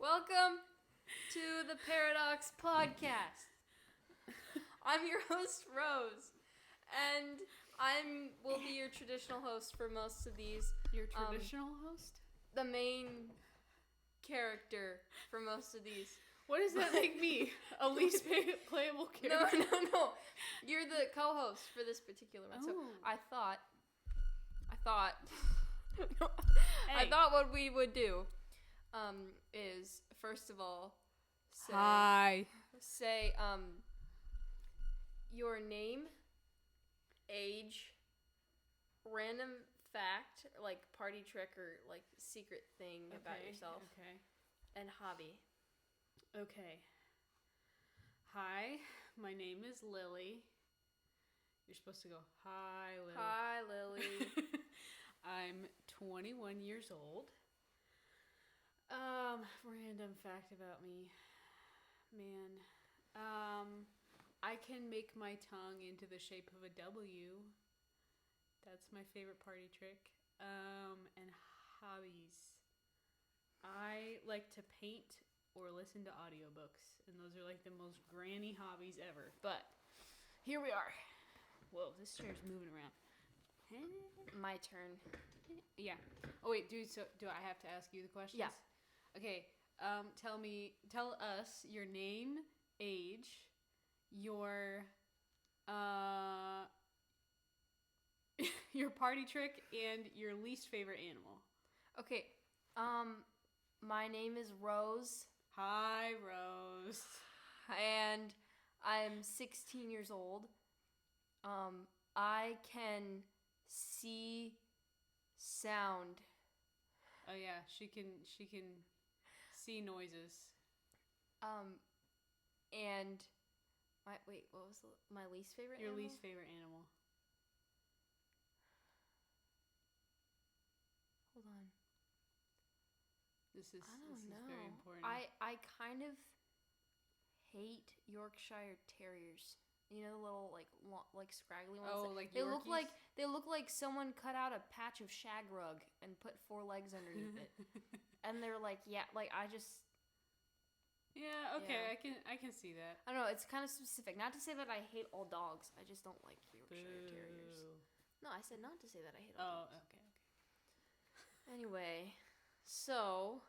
Welcome to the Paradox Podcast. I'm your host, Rose, and will be your traditional host for most of these. Your traditional host? The main character for most of these. What does that make me? A least playable character? No. You're the co-host for this particular one. Oh. So I thought Hey. I thought what we would do is first of all say your name, age, random fact, like party trick or like secret thing about yourself, and hobby. Okay. Hi, my name is Lily. You're supposed to go, hi, Lily. Hi, Lily. I'm 21 years old. Random fact about me. Man. I can make my tongue into the shape of a W. That's my favorite party trick. And hobbies. I like to paint or listen to audiobooks. And those are like the most granny hobbies ever. But here we are. Whoa, this chair's moving around. My turn. Yeah. Oh wait, do I have to ask you the questions? Yeah. Okay. Tell us your name, age, your your party trick, and your least favorite animal. Okay. My name is Rose. Hi, Rose. And I'm 16 years old. I can see sound. Oh yeah, she can see noises. And what was my least favorite Your animal? least favorite animal. Hold on. This is know. very important. I kind of hate Yorkshire Terriers. You know the little like scraggly ones. Oh, like they Yorkies? look like someone cut out a patch of shag rug and put 4 legs underneath it. And they're like, I just. Yeah, okay, Yeah. I can see that. I don't know. It's kind of specific. Not to say that I hate all dogs. I just don't like Yorkshire Boo. Terriers. No, I said not to say that I hate all dogs. Oh, okay. Anyway, so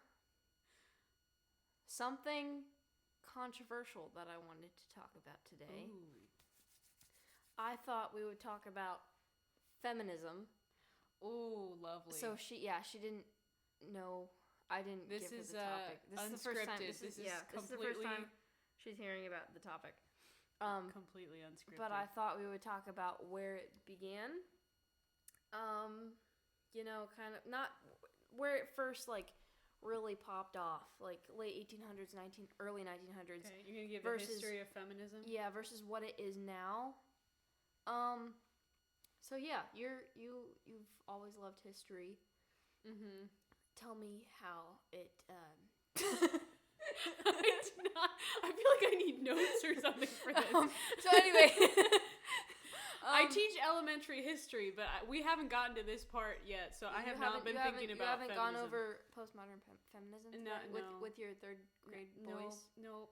something controversial that I wanted to talk about today. Ooh. I thought we would talk about feminism. Oh, lovely. So she didn't know. I didn't give her the topic. This is the first time. This is the first time she's hearing about the topic. Completely unscripted. But I thought we would talk about where it began. Kind of not where it first really popped off, like late 1800s, early 1900s. Okay, you're gonna give versus, the history of feminism. Yeah, versus what it is now. So yeah, you've always loved history. Mm-hmm. Tell me how it. I feel like I need notes or something for this. So anyway, I teach elementary history, but we haven't gotten to this part yet, so I have not been thinking about feminism. You haven't gone over postmodern feminism No. with your 3rd grade boys? No.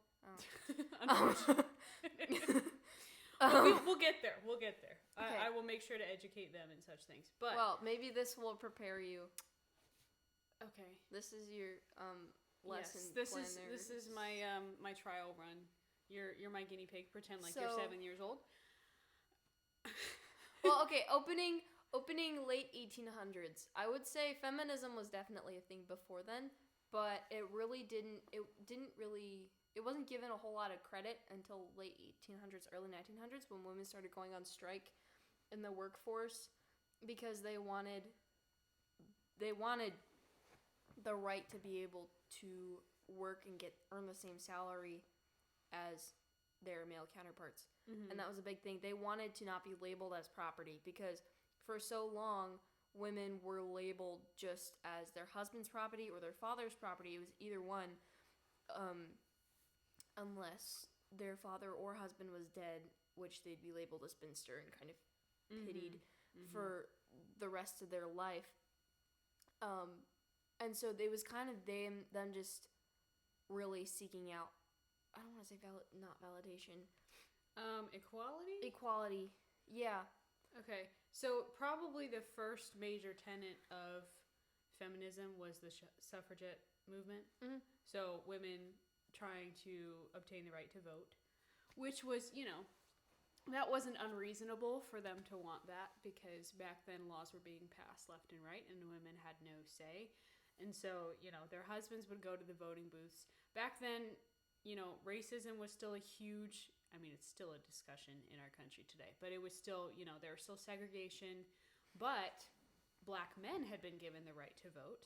Oh. We'll get there. Okay. I will make sure to educate them in such things. But well, maybe this will prepare you. Okay. This is your lesson. Yes, this is my my trial run. You're my guinea pig. Pretend like you're 7 years old. Well, okay, opening late 1800s. I would say feminism was definitely a thing before then, but it wasn't given a whole lot of credit until late 1800s, early 1900s when women started going on strike in the workforce because they wanted the right to be able to work and earn the same salary as their male counterparts. Mm-hmm. And that was a big thing. They wanted to not be labeled as property because for so long, women were labeled just as their husband's property or their father's property. It was either one, unless their father or husband was dead, which they'd be labeled a spinster and kind of pitied for the rest of their life. And so it was kind of them just really seeking out, I don't want to say not validation. Equality? Yeah. Okay. So probably the first major tenet of feminism was the suffragette movement. Mm-hmm. So women trying to obtain the right to vote, which was, that wasn't unreasonable for them to want that, because back then laws were being passed left and right and women had no say. And so, their husbands would go to the voting booths. Back then, racism was still a huge, it's still a discussion in our country today, but it was still, there was still segregation, but black men had been given the right to vote.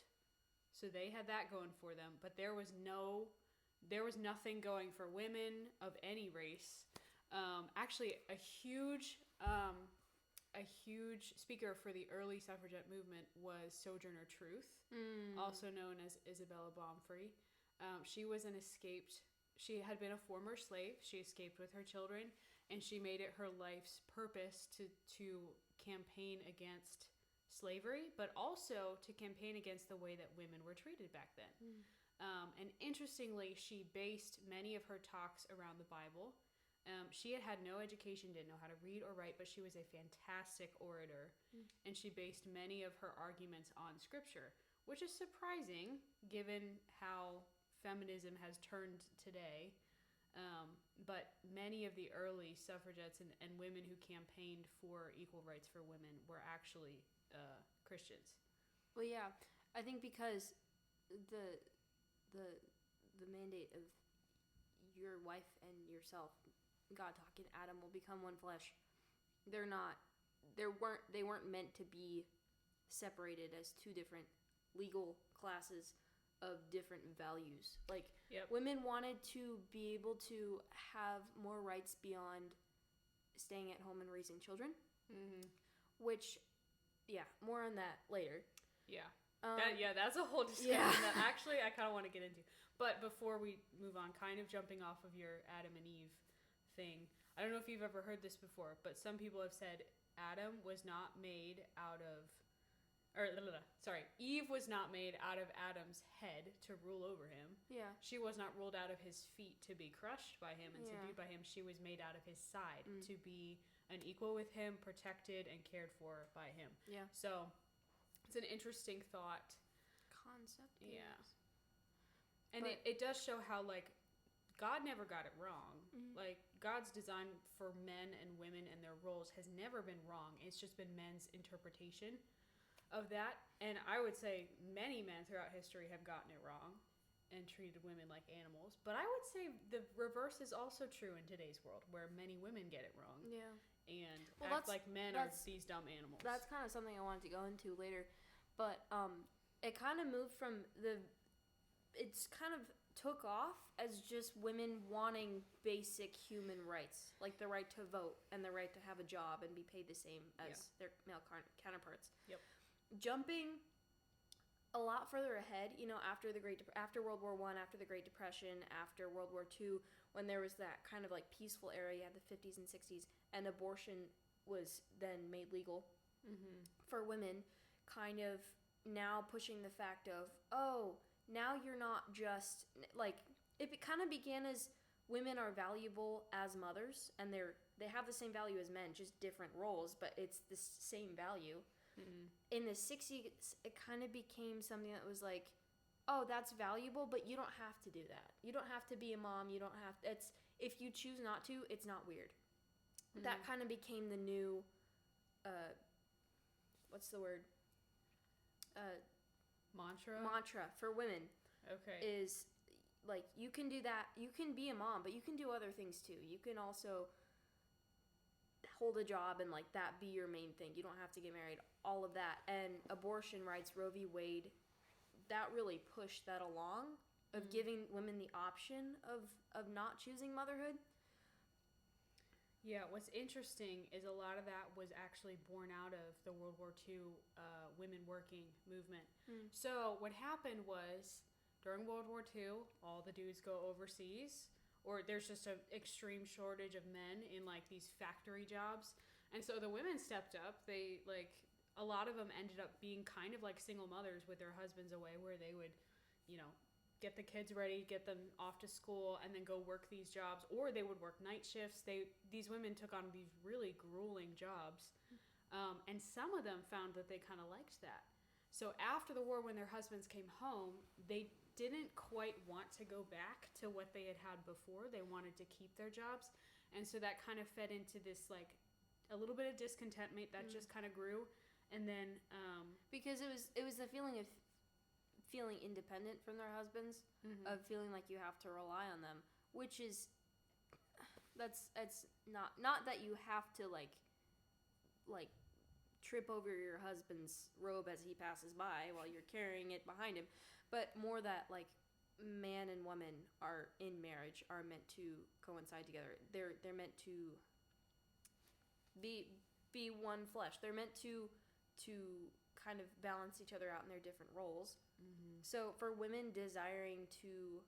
So they had that going for them, but there was nothing going for women of any race. Actually, a huge speaker for the early suffragette movement was Sojourner Truth, also known as Isabella Baumfree. She had been a former slave. She escaped with her children, and she made it her life's purpose to campaign against slavery, but also to campaign against the way that women were treated back then. And interestingly, she based many of her talks around the Bible. She had no education, didn't know how to read or write, but she was a fantastic orator, and she based many of her arguments on scripture, which is surprising given how feminism has turned today. But many of the early suffragettes and women who campaigned for equal rights for women were actually Christians. Well, yeah, I think because the mandate of your wife and yourself, God talking, Adam will become one flesh. They weren't meant to be separated as two different legal classes of different values. Like, women wanted to be able to have more rights beyond staying at home and raising children. Which, more on that later. That's a whole discussion that actually I kind of want to get into. But before we move on, kind of jumping off of your Adam and Eve thing, I don't know if you've ever heard this before, but some people have said Eve was not made out of Adam's head to rule over him. Yeah. She was not ruled out of his feet to be crushed by him and subdued by him. She was made out of his side to be an equal with him, protected and cared for by him. Yeah. So it's an interesting thought. Concept. Yeah. And it does show how, God never got it wrong. God's design for men and women and their roles has never been wrong. It's just been men's interpretation of that. And I would say many men throughout history have gotten it wrong and treated women like animals. But I would say the reverse is also true in today's world, where many women get it wrong. Yeah. And act like men are these dumb animals. That's kind of something I wanted to go into later. But it kind of moved from it's kind of took off as just women wanting basic human rights, like the right to vote and the right to have a job and be paid the same as their male counterparts. Yep. Jumping a lot further ahead, after World War I, after the Great Depression, after World War II, when there was that kind of peaceful era, you had the 50s and 60s, and abortion was then made legal for women, kind of now pushing the fact of, now you're not just, it kind of began as women are valuable as mothers, and they have the same value as men, just different roles, but it's the same value. In the 60s, it kind of became something that was like, that's valuable, but you don't have to do that. You don't have to be a mom. You don't have to, if you choose not to, it's not weird. That kind of became the new, what's the word? Mantra for women. Okay. Is you can do that. You can be a mom, but you can do other things too. You can also hold a job and that be your main thing. You don't have to get married. All of that. And abortion rights, Roe v. Wade, that really pushed that along, of giving women the option of not choosing motherhood. Yeah, what's interesting is a lot of that was actually born out of the World War II women working movement. So what happened was, during World War II, all the dudes go overseas, or there's just an extreme shortage of men in these factory jobs. And so the women stepped up. They a lot of them ended up being kind of like single mothers with their husbands away, where they would, get the kids ready, get them off to school, and then go work these jobs, or they would work night shifts. These women took on these really grueling jobs, and some of them found that they kind of liked that. So after the war, when their husbands came home, they didn't quite want to go back to what they had had before. They wanted to keep their jobs, and so that kind of fed into this like a little bit of discontentment that just kind of grew, and then because it was the feeling of feeling independent from their husbands, of feeling like you have to rely on them, which is that's not that you have to like trip over your husband's robe as he passes by while you're carrying it behind him, but more that like man and woman are in marriage are meant to coincide together. They're meant to be one flesh. They're meant to kind of balance each other out in their different roles. So for women desiring to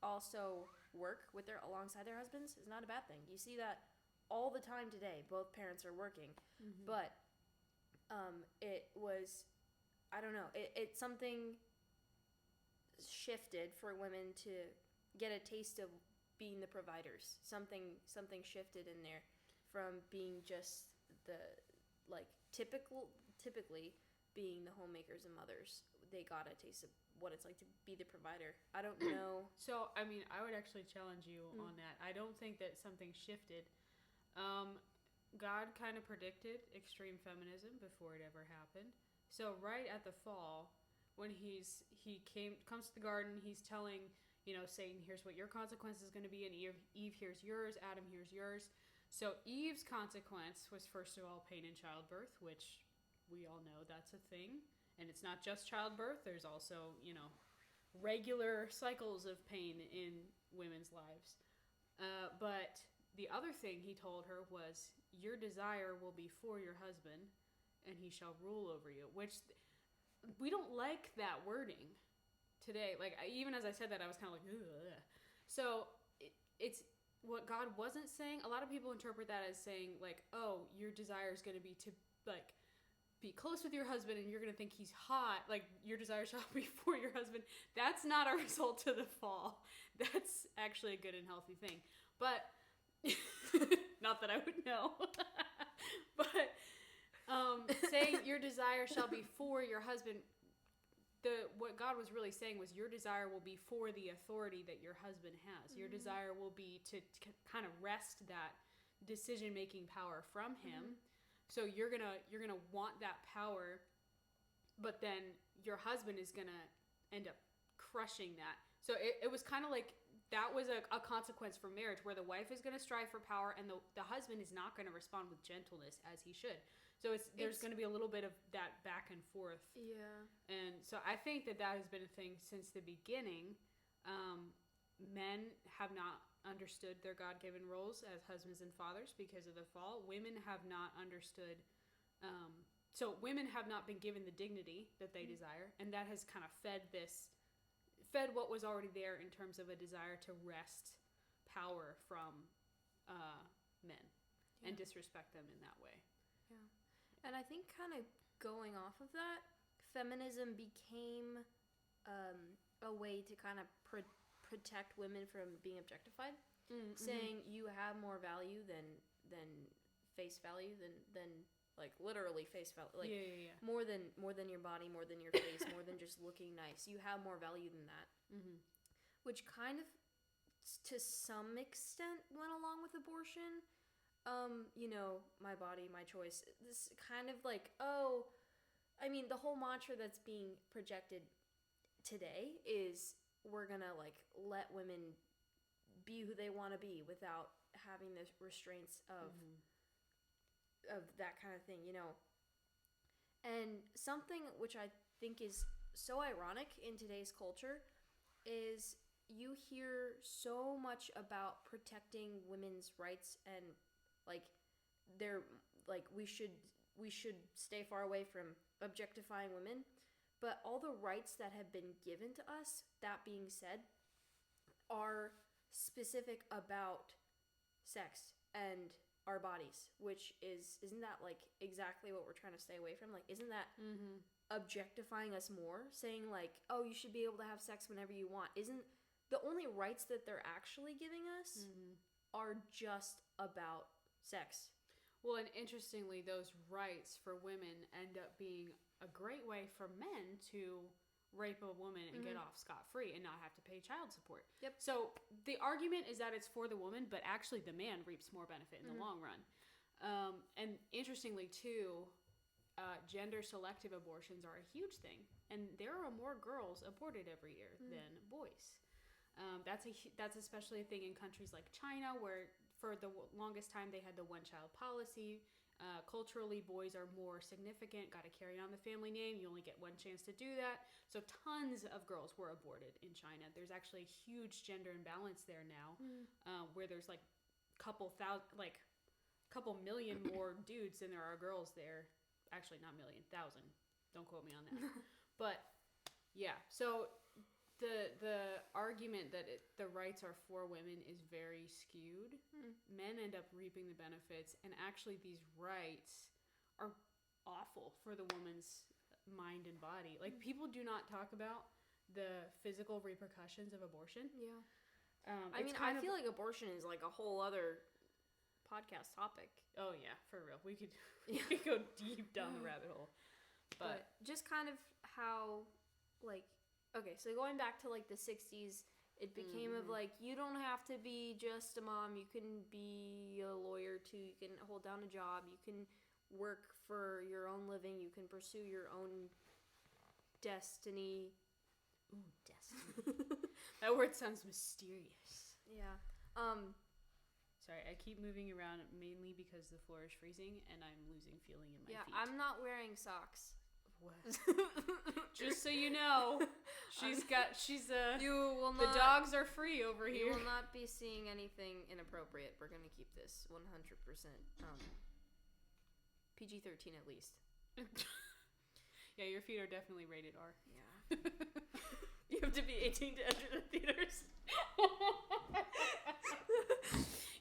also work alongside their husbands is not a bad thing. You see that all the time today. Both parents are working, but it was, I don't know, it something shifted for women to get a taste of being the providers. Something shifted in there from being just the like typically being the homemakers and mothers. They got a taste of what it's like to be the provider. I don't know. So, I mean, I would actually challenge you on that. I don't think that something shifted. God kind of predicted extreme feminism before it ever happened. So right at the fall, when he comes to the garden, he's telling, Satan, here's what your consequence is going to be, and Eve, here's yours, Adam, here's yours. So Eve's consequence was, first of all, pain in childbirth, which we all know that's a thing. And it's not just childbirth. There's also, regular cycles of pain in women's lives. But the other thing he told her was, your desire will be for your husband, and he shall rule over you. Which, we don't like that wording today. Like, even as I said that, I was kind of like, ugh. So, it's what God wasn't saying. A lot of people interpret that as saying, like, oh, your desire is going to be to, like, be close with your husband, and you're going to think he's hot. Like, your desire shall be for your husband. That's not a result to the fall. That's actually a good and healthy thing. But, not that I would know. But, saying your desire shall be for your husband, what God was really saying was your desire will be for the authority that your husband has. Your desire will be to kind of wrest that decision-making power from him. So you're gonna want that power, but then your husband is gonna end up crushing that. So it was kind of like that was a consequence for marriage, where the wife is gonna strive for power, and the husband is not gonna respond with gentleness as he should. So there's gonna be a little bit of that back and forth. Yeah. And so I think that has been a thing since the beginning. Men have not understood their God-given roles as husbands and fathers because of the fall. Women have not understood, so women have not been given the dignity that they desire, and that has kind of fed what was already there in terms of a desire to wrest power from men and disrespect them in that way. Yeah. And I think kind of going off of that, feminism became a way to kind of protect women from being objectified, saying you have more value than face value, than like literally face value, like more than your body, more than your face, more than just looking nice. You have more value than that, which kind of to some extent went along with abortion. My body, my choice. This kind of like, I mean, the whole mantra that's being projected today is we're gonna like let women be who they want to be without having the restraints of that kind of thing, And something which I think is so ironic in today's culture is you hear so much about protecting women's rights, and like they're like we should stay far away from objectifying women. But all the rights that have been given to us, that being said, are specific about sex and our bodies, which isn't that like exactly what we're trying to stay away from? Like, isn't that objectifying us more, saying like, oh, you should be able to have sex whenever you want, isn't the only rights that they're actually giving us are just about sex. Well, and interestingly, those rights for women end up being a great way for men to rape a woman and get off scot-free and not have to pay child support. Yep. So the argument is that it's for the woman, but actually the man reaps more benefit in the long run. And interestingly, too, gender-selective abortions are a huge thing. And there are more girls aborted every year than boys. That's especially a thing in countries like China, where for the longest time they had the one-child policy. Culturally, boys are more significant, got to carry on the family name. You only get one chance to do that. So tons of girls were aborted in China. There's actually a huge gender imbalance there now, where there's like couple million more dudes than there are girls there. Actually, not million, 1,000. Don't quote me on that. But yeah, so the argument that the rights are for women is very skewed. Men end up reaping the benefits, and actually these rights are awful for the woman's mind and body. Like, people do not talk about the physical repercussions of abortion. Yeah. I feel like abortion is like a whole other podcast topic. Oh yeah, for real. We could go deep down the rabbit hole. But just kind of how, like, okay, so going back to like the 60s, it became of like, you don't have to be just a mom. You can be a lawyer too. You can hold down a job. You can work for your own living. You can pursue your own destiny. Ooh, destiny. That word sounds mysterious. Yeah. Sorry, I keep moving around mainly because the floor is freezing and I'm losing feeling in my feet. Yeah, I'm not wearing socks. What? Just so you know, the dogs are free over here. You will not be seeing anything inappropriate. We're going to keep this 100% PG-13 at least. Yeah, your feet are definitely rated R. Yeah. You have to be 18 to enter the theaters.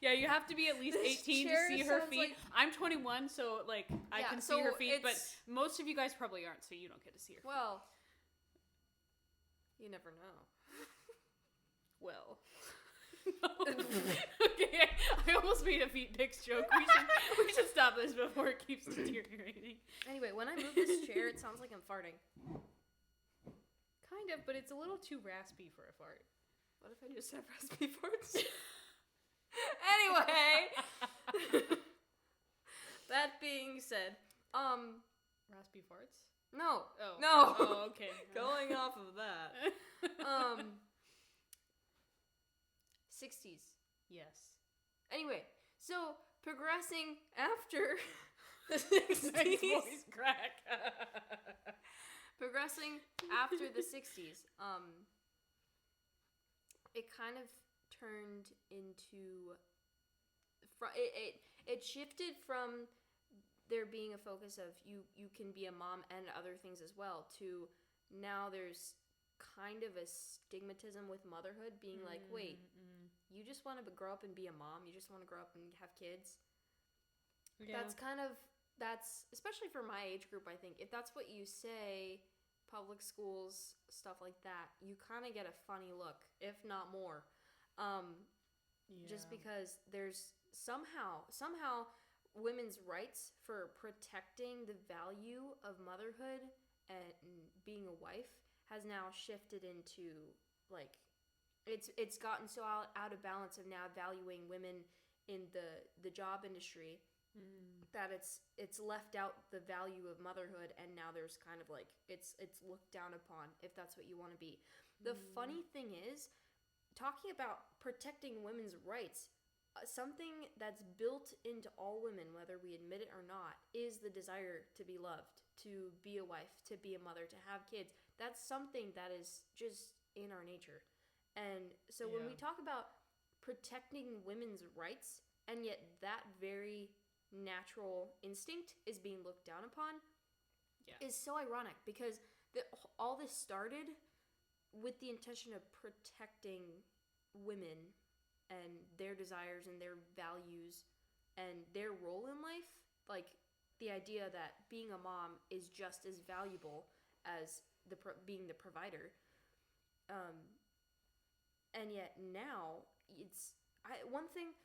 Yeah, you have to be at least 18 to see her feet. I'm 21, so like I can see her feet, but most of you guys probably aren't, so you don't get to see her feet. Well, you never know. Well. Okay, I almost made a feet pics joke. We should stop this before it keeps deteriorating. Anyway, when I move this chair, it sounds like I'm farting. Kind of, but it's a little too raspy for a fart. What if I just have raspy farts? Anyway, that being said, raspy farts? No. Oh. No. Oh, okay. Going off of that. 60s. Yes. Anyway, so progressing after the 60s. Nice voice crack. Progressing after the 60s, it kind of turned into it shifted from there being a focus of you can be a mom and other things as well to now there's kind of a stigmatism with motherhood being like, wait, you just want to grow up and be a mom, you just want to grow up and have kids. Yeah. That's especially for my age group, I think, if that's what you say, public schools, stuff like that, you kind of get a funny look, if not more. Just because there's somehow women's rights for protecting the value of motherhood and being a wife has now shifted into like it's gotten so out of balance of now valuing women in the job industry that it's left out the value of motherhood, and now there's kind of like it's looked down upon if that's what you want to be. The funny thing is, talking about protecting women's rights, something that's built into all women, whether we admit it or not, is the desire to be loved, to be a wife, to be a mother, to have kids. That's something that is just in our nature. And so when we talk about protecting women's rights, and yet that very natural instinct is being looked down upon, is so ironic, because all this started with the intention of protecting women and their desires and their values and their role in life. Like the idea that being a mom is just as valuable as being the provider. And yet now one thing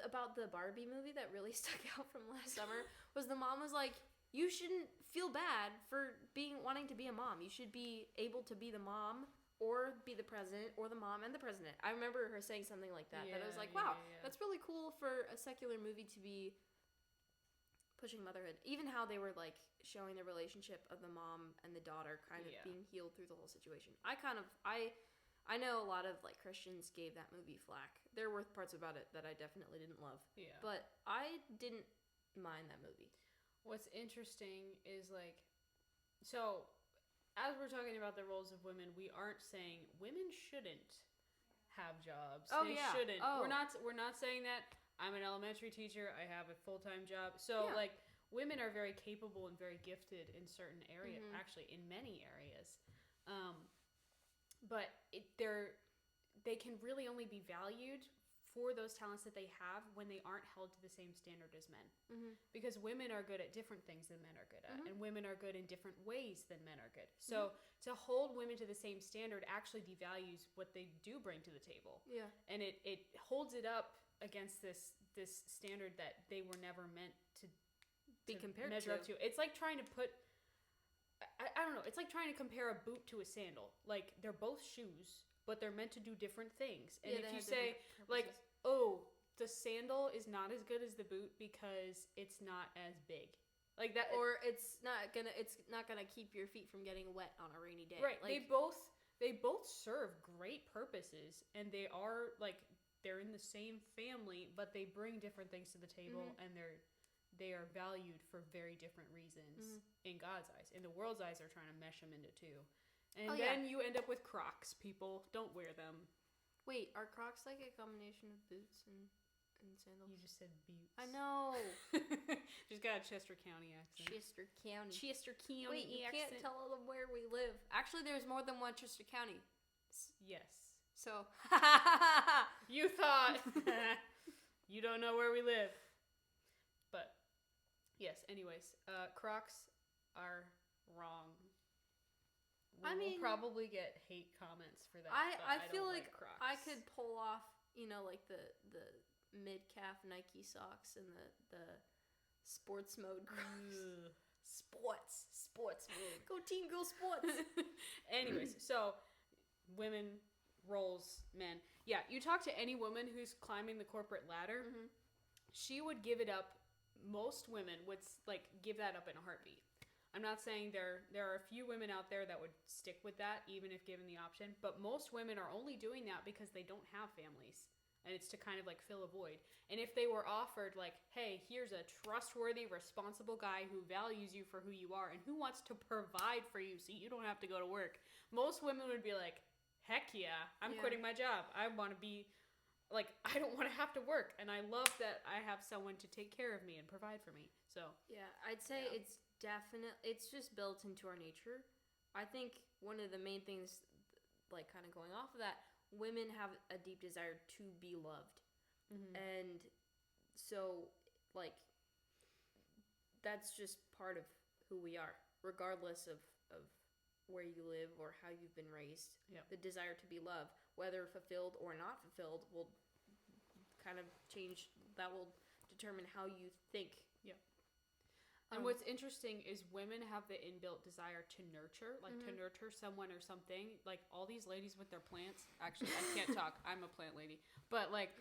about the Barbie movie that really stuck out from last summer was the mom was like, you shouldn't feel bad for wanting to be a mom. You should be able to be the mom or be the president or the mom and the president. I remember her saying something like that. That I was like, wow, that's really cool for a secular movie to be pushing motherhood. Even how they were like showing the relationship of the mom and the daughter kind of being healed through the whole situation. I know a lot of like Christians gave that movie flack. There were parts about it that I definitely didn't love. Yeah. But I didn't mind that movie. What's interesting is like, so as we're talking about the roles of women, we aren't saying women shouldn't have jobs. They shouldn't. We're not saying that. I'm an elementary teacher. I have a full-time job. So like women are very capable and very gifted in certain areas, actually in many areas. But they can really only be valued for those talents that they have when they aren't held to the same standard as men. Because women are good at different things than men are good at, and women are good in different ways than men are good. So to hold women to the same standard actually devalues what they do bring to the table. Yeah. And it holds it up against this standard that they were never meant to be compared measure up to. It's like trying to put I don't know, it's like trying to compare a boot to a sandal. Like they're both shoes, but they're meant to do different things. And if you say like, oh, the sandal is not as good as the boot because it's not as big. Like that, or it's not gonna keep your feet from getting wet on a rainy day. Right. Like, they both serve great purposes, and they are like they're in the same family, but they bring different things to the table, and they are valued for very different reasons in God's eyes. In the world's eyes, they're trying to mesh them into two, and then you end up with Crocs. People, don't wear them. Wait, are Crocs like a combination of boots and sandals? You just said boots. I know. Just got a Chester County accent. Chester County. Wait, you can't tell them where we live. Actually, there's more than one Chester County. Yes. So. You thought. You don't know where we live. But, yes, anyways. Crocs are wrong. We'll probably get hate comments for that. I feel like Crocs. I could pull off, like the mid-calf Nike socks and the sports mode Crocs. Sports mode. Go team, go sports. Anyways, so women, roles, men. Yeah, you talk to any woman who's climbing the corporate ladder, she would give it up. Most women would give that up in a heartbeat. I'm not saying there are a few women out there that would stick with that, even if given the option. But most women are only doing that because they don't have families. And it's to kind of like fill a void. And if they were offered like, hey, here's a trustworthy, responsible guy who values you for who you are and who wants to provide for you so you don't have to go to work, most women would be like, heck yeah, I'm quitting my job. I want to be like, I don't want to have to work. And I love that I have someone to take care of me and provide for me. So yeah, I'd say it's it's just built into our nature. I think one of the main things, like kind of going off of that, women have a deep desire to be loved. And so like that's just part of who we are, regardless of where you live or how you've been raised. The desire to be loved, whether fulfilled or not fulfilled, will kind of change. That will determine how you think. And what's interesting is women have the inbuilt desire to nurture, like to nurture someone or something. Like all these ladies with their plants. Actually, I can't talk. I'm a plant lady. But like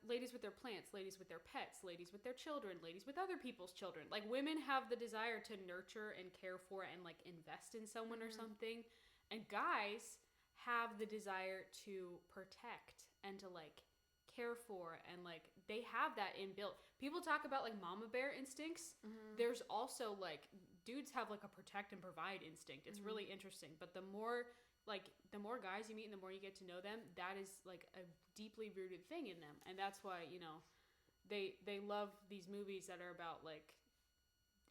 ladies with their plants, ladies with their pets, ladies with their children, ladies with other people's children. Like women have the desire to nurture and care for and like invest in someone or something. And guys have the desire to protect and to like care for, and like they have that inbuilt. People talk about like mama bear instincts. There's also like dudes have like a protect and provide instinct. It's really interesting. But the more guys you meet and the more you get to know them, that is like a deeply rooted thing in them. And that's why, they love these movies that are about like,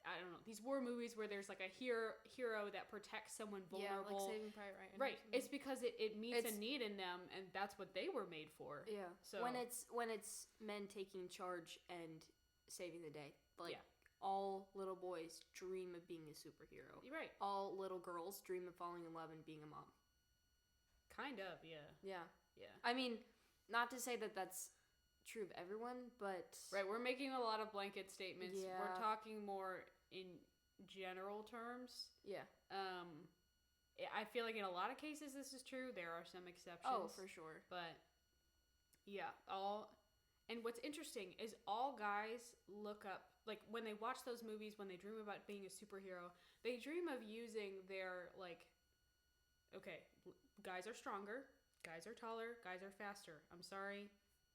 I don't know, these war movies where there's like a hero that protects someone vulnerable. Yeah, like Saving Private Ryan. Right. It's because it meets a need in them, and that's what they were made for. Yeah. So when it's men taking charge and saving the day, like all little boys dream of being a superhero. You're right. All little girls dream of falling in love and being a mom. Kind of, yeah. Yeah. Yeah. I mean, not to say that that's true of everyone, but... Right, we're making a lot of blanket statements. Yeah. We're talking more in general terms. Yeah. I feel like in a lot of cases this is true. There are some exceptions. Oh, for sure. But, yeah, and what's interesting is all guys look up, like, when they watch those movies, when they dream about being a superhero, they dream of using their, like, okay, guys are stronger, guys are taller, guys are faster. I'm sorry,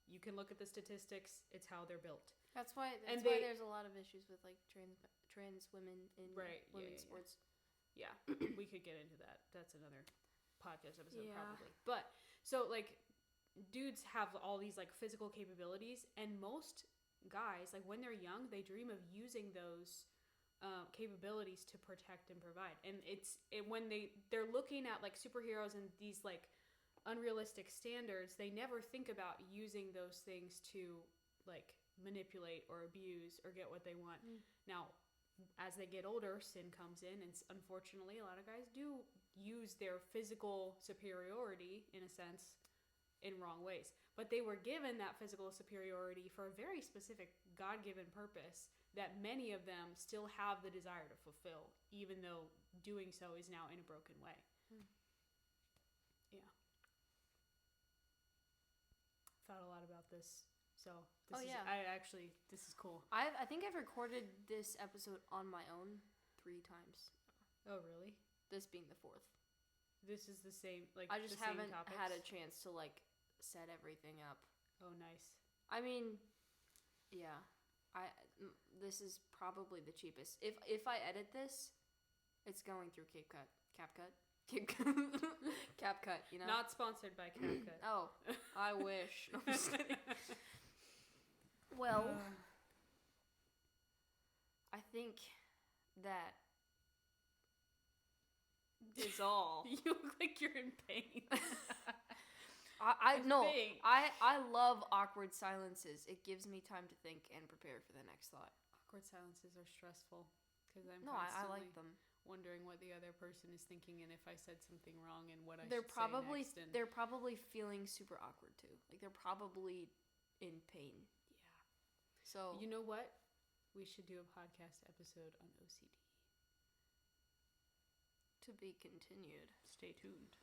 you can look at the statistics. It's how they're built. That's why there's a lot of issues with, like, trans women in women's sports. Yeah, we could get into that. That's another podcast episode, probably. But, so, like... dudes have all these like physical capabilities, and most guys, like when they're young, they dream of using those capabilities to protect and provide. And when they're looking at like superheroes and these like unrealistic standards, they never think about using those things to like manipulate or abuse or get what they want. Now, as they get older, sin comes in, and unfortunately a lot of guys do use their physical superiority in a sense in wrong ways. But they were given that physical superiority for a very specific God-given purpose that many of them still have the desire to fulfill, even though doing so is now in a broken way. Yeah. Thought a lot about this. So this is cool. I think I've recorded this episode on my own 3 times. Oh, really? This being the 4th. This is the same, like, I just the same haven't topics? had a chance to, like, set everything up. Oh, nice. I mean, yeah. This is probably the cheapest. If I edit this, it's going through CapCut, you know? Not sponsored by CapCut. Oh, I wish. No, I'm just kidding. Well, I think that is all. You look like you're in pain. I love awkward silences. It gives me time to think and prepare for the next thought. Awkward silences are stressful because I like them. Wondering what the other person is thinking and if I said something wrong and what they're should probably say next. They're probably feeling super awkward too. Like they're probably in pain. Yeah. So you know what? We should do a podcast episode on OCD. To be continued. Stay tuned.